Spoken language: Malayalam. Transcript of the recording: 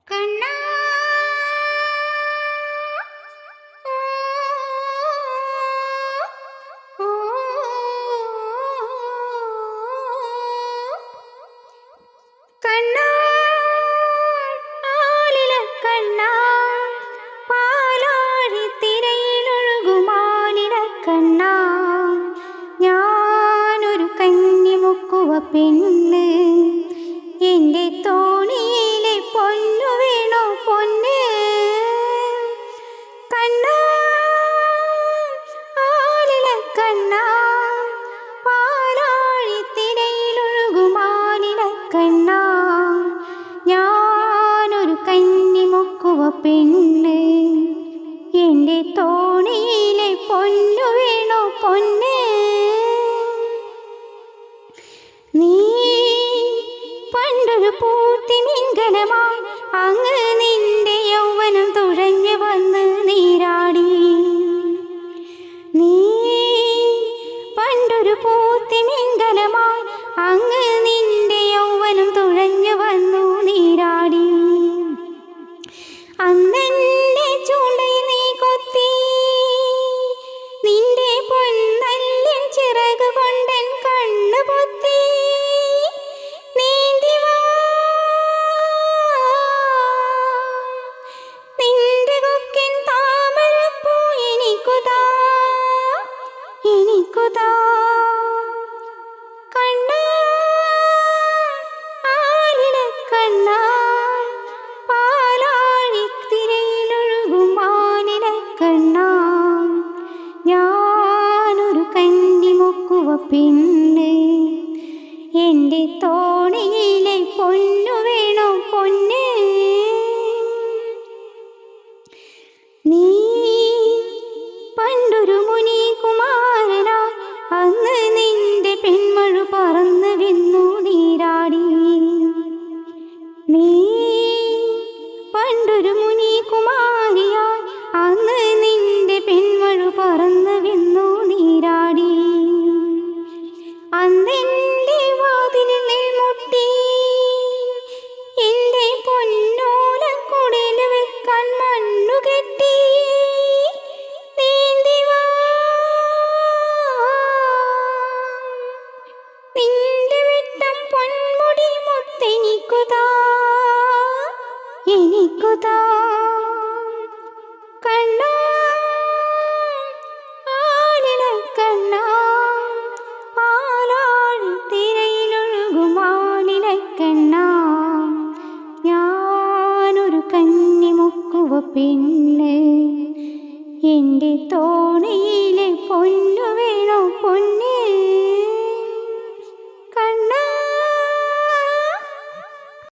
കണ്ണാ ഓ കണ്ണാ ആലില കണ്ണാ പാലാഴി തിരയിലൊഴുകുമാലില കണ്ണാ ഞാനൊരു കന്നിമുക്കുവ പെണ്ണ് എൻ്റെ തോണിയിലെ പൊന്നു വേണോ പൊന്ന് കണ്ണാ ആലില കണ്ണാ പാലാഴി തിരയിലൊഴുകുമാലില കണ്ണാ ഞാനൊരു കന്നിമുക്കുവ പെണ്ണ് എൻ്റെ തോണിയിലെ പൊന്നു വേണോ പൊന്ന് നീ പണ്ടൊരു പൂത്തിമിംഗലമായി അങ്ങ് നിന്റെ യൗവനം തുഴഞ്ഞു വന്ന് നീരാടി നീ പണ്ടൊരു പൂത്തിമിംഗലമായി അങ്ങ് നിന്റെ യൗവനം തുഴഞ്ഞു വന്നു നീരാടി അന്നെന്റെ ചൂണ്ടയിൽ നീ കൊത്തി നിന്റെ പൊന്നല്ലിൻ ചിറക് കൊണ്ടൻ കണ്ണു പൊത്തി നിന്റെ കൊക്കൻ താമരപ്പൂ എനിക്കുതാ കണ്ണാ ആലില കണ്ണാ പാലാഴി തിരയിലൊഴുകുമാലില കണ്ണാ ഞാനൊരു കന്നിമുക്കുവ പെണ്ണ് എൻ്റെ തോണിയിലെ പൊന്നു വേണോ പൊന്ന് നീ പണ്ടൊരു മുനി കുമാരനാ അന്ന് നിന്റെ പെൺമഴു പറന്നു വിന്നു നീരാടി നീ പണ്ടൊരു മുനി കുമാരിയാ അന്ന് നിന്റെ പെൺമഴു പറന്നു വിന്നു നീരാടി അന്നെന്റെ വാതിലിൽ മുട്ടി എന്റെ പൊന്നോല കുടിൽ വെക്കാൻ മണ്ണു കെട്ടി നീന്തിവാ നിന്റെ വെട്ടം പൊന്മുടി മുത്തെനിക്കുതാ കണ്ണാ ആലില കണ്ണാ പാലാഴി തിരയിലൊഴുകുമാലില കണ്ണാ ഞാനൊരു കന്നിമുക്കുവ പെണ്ണ് എൻ്റെ തോണിയിലെ പൊന്നു വേണോ പൊന്ന്